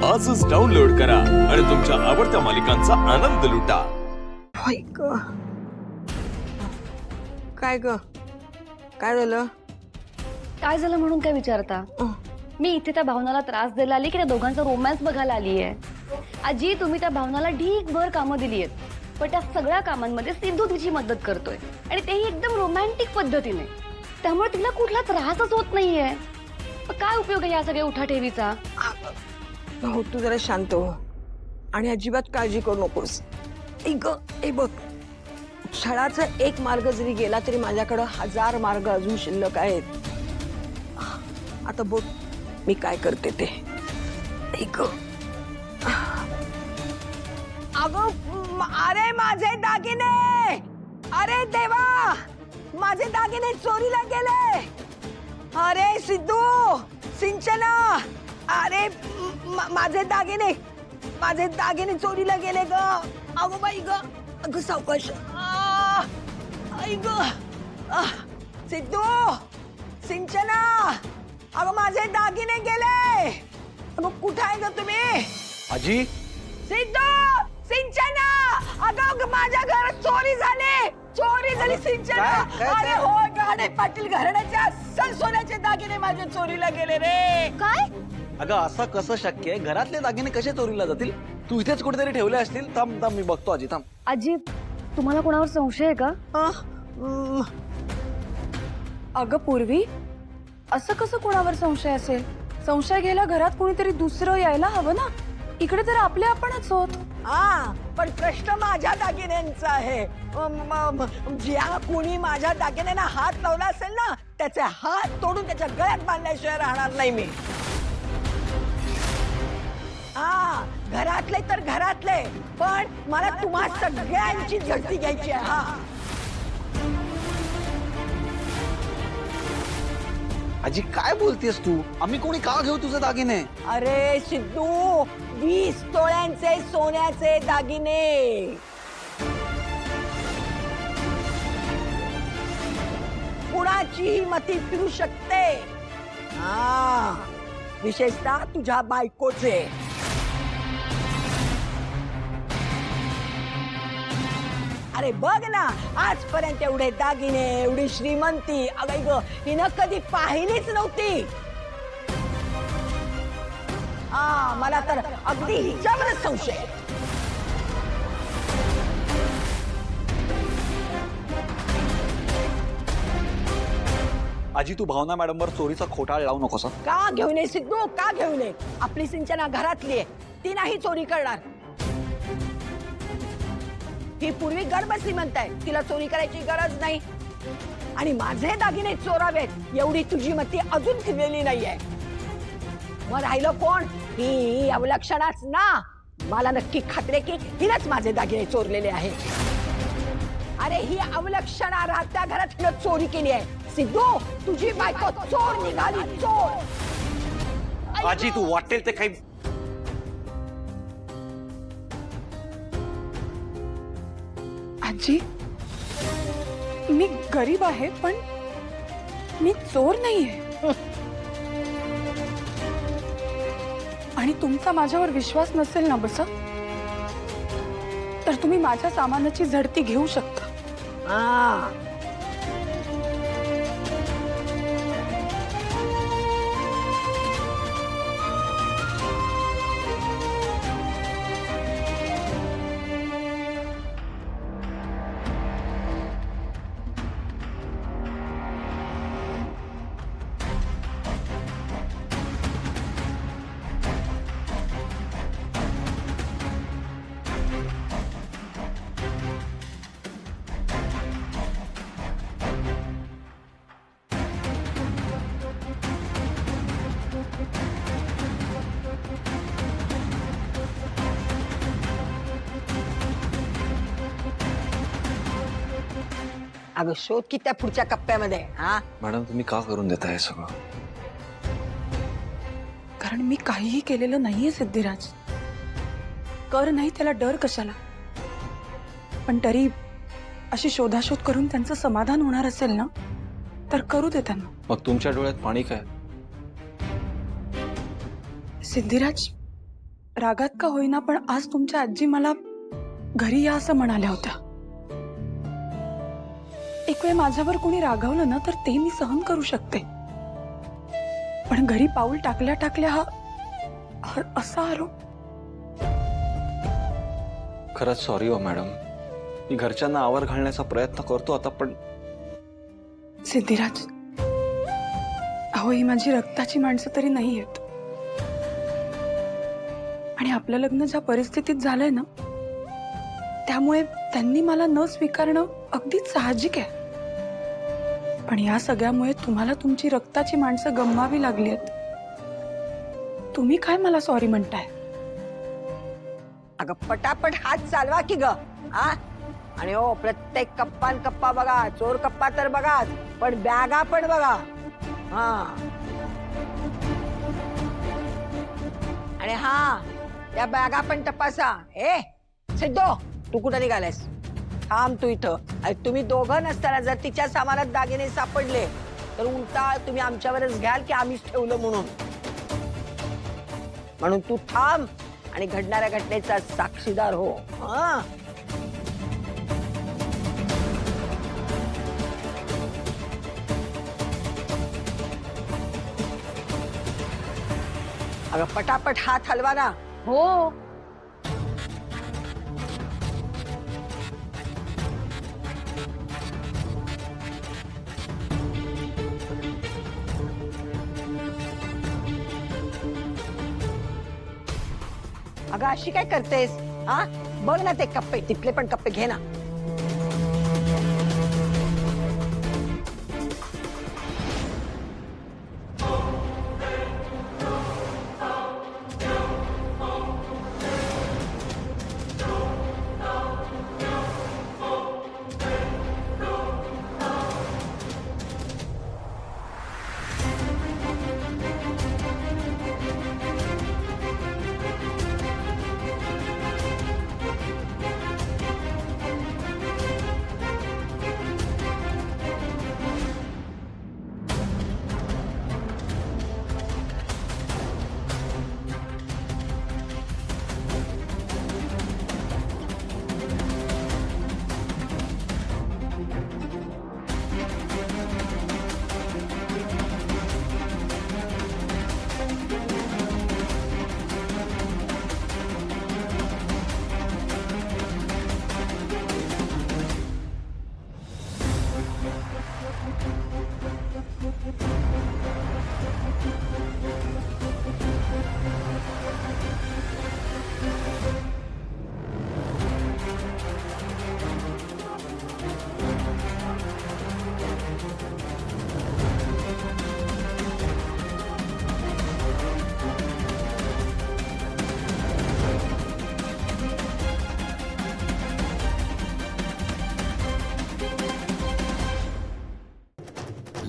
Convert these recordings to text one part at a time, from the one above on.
आजच डाउनलोड करा आणि तुमच्या आवडत्या मालिकांचा आनंद लुटा. काय ग, काय झालं? काय झालं म्हणून काय विचारता? मी इथे त्या भावनाला त्रास द्यायला आली की त्या दोघांचा रोमॅन्स बघायला आली आहे? आजी, तुम्ही त्या भावनाला ढीकभर कामं दिली आहेत, पण त्या सगळ्या कामांमध्ये सिद्धू तिची मदत करतोय आणि तेही एकदम रोमॅन्टिक पद्धतीने. त्यामुळे तिला कुठला त्रासच होत नाहीये. काय उपयोग आहे या सगळ्या उठाठेवीचा? हो, तू जरा शांत हो आणि अजिबात काळजी करू नकोस. ए बघ, छळाचा एक मार्ग जरी गेला तरी माझ्याकडे 1000 मार्ग अजून शिल्लक आहेत. आता बघ मी काय करते ते. अगं, अरे माझे दागिने, अरे देवा, माझे दागिने चोरीला गेले. अरे सिद्धू, सिंचना, अरे माझे दागिने चोरीला गेले ग. अगं बाई ग, अगं सावकाश. आई ग, सिद्धू, सिंचना, अगं माझे दागिने गेले. अगं कुठं आहे ग तुम्ही? आजी, सिद्धू, सिंचना, अगं माझ्या घरात चोरी झाली सिंचना. अरे हो, गाडे पाटील घराण्याचे अस्सल सोन्याचे दागिने माझे चोरीला गेले रे. काय? अगं असं कसं शक्य आहे? घरातले दागिने कसे चोरीला जातील? तू इथेच कुठेतरी ठेवले असतील. थांब मी बघतो आजी, थांब. आजी, तुम्हाला कोणावर संशय आहे का? अगं पूर्वी, असं कसं कोणावर संशय असेल? संशय घ्यायला घरात कोणीतरी दुसरं यायला हवं ना. इकडे तर आपले आपणच होत. पण प्रश्न माझ्या दागिन्यांचा आहे. ज्या कोणी माझ्या दागिन्यांना हात लावला असेल ना, त्याचे हात तोडून त्याच्या गळ्यात बांधल्याशिवाय राहणार नाही मी. घरातले तर घरातले, पण मला तुम्हा सगळ्यांची झडती घ्यायची आहे. आजी काय बोलतेस तू? आम्ही कोणी का घेऊ तुझे दागिने? अरे सिद्धू, 20 तोळ्यांचे सोन्याचे दागिने. कुणाचीही मती फिरू शकते. विशेषतः तुझ्या बायकोचे. अरे बघ ना, आजपर्यंत एवढे दागिने, एवढी श्रीमंती अगं ग हिनं कधी पाहिलीच नव्हती. मला तर अगदी हिच्यावरच संशय. आजी, तू भावना मॅडमवर चोरीचा खोटाळ लावू नकोस. का घेऊ नये सिद्धू, का घेऊ नये? आपली सिंचना घरातली आहे, ती नाही चोरी करणार. ही पूर्वी गर्भ श्रीमंत आहे, तिला चोरी करायची गरज नाही. आणि माझे दागिने चोरावेत एवढी तुझी मती अजून फिरलेली नाहीये. मग राहिलं कोण? ही अवलक्षणाच ना. मला नक्की खात्री की हिनच माझे दागिने चोरलेले आहेत. अरे ही अवलक्षणा राहत्या घरात हिनं चोरी केली आहे. सिद्धू, तुझी बायको चोर निघाली, चोर. आजी, तू वाटेल ते काही. आजी, मी गरीब आहे, पण मी चोर नाहीये. आणि तुमचा माझ्यावर विश्वास नसेल ना बसा, तर तुम्ही माझ्या सामानाची झडती घेऊ शकता. अगं शोध की त्या पुढच्या कप्प्यामध्ये. मॅडम, तुम्ही का करून देता हे सगळं? कारण मी काहीही केलेलं नाहीये सिद्धिराज. कर नाही त्याला डर कशाला? पण तरी अशी शोधाशोध करून त्यांचं समाधान होणार असेल ना, तर करू दे त्यांना. मग तुमच्या डोळ्यात पाणी काय? सिद्धिराज, रागात का होईना पण आज तुमच्या आजी मला घरी या असं म्हणाल्या होत्या. एक वेळ माझ्यावर कोणी रागावलं ना तर ते मी सहन करू शकते, पण घरी पाऊल टाकल्या टाकल्या हा असा आरोप. खरंच सॉरी हो मॅडम, मी घरच्यांना आवर घालण्याचा प्रयत्न करतो आता, पण सिद्धिराज, अहो ही माझी रक्ताची माणसं तरी नाही आहेत, आणि आपलं लग्न ज्या परिस्थितीत झालंय ना त्यामुळे त्यांनी मला न स्वीकारणं अगदीच साहजिक आहे. पण या सगळ्यामुळे तुम्हाला तुमची रक्ताची माणसं गमवावी लागली आहेत. तुम्ही काय मला सॉरी म्हणताय? अगं पटापट हात चालवा की ग. हा, आणि हो प्रत्येक कप्पान कप्पा बघा, चोर कप्पा तर बघा, पण बॅगा पण बघा. हा, आणि हा या बॅगा पण तपासा. ए सिद्धो, तू कुठं निघालायस? थांब तू इथं. आणि तुम्ही दोघं नसताना जर तिच्या सामानात दागिने सापडले तर उलटा तुम्ही आमच्यावरच घ्याल की आम्हीच ठेवलं म्हणून. म्हणून तू थांब आणि घडणाऱ्या घटनेचा साक्षीदार हो. हा, अगं पटापट हात हलवा ना. हो. अगं अशी काय करतेस? हा, बघ ना ते कप्पे, तिथले पण कप्पे घे ना.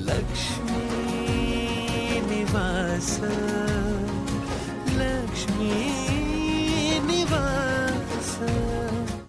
लक्ष्मी निवास लक्ष्मी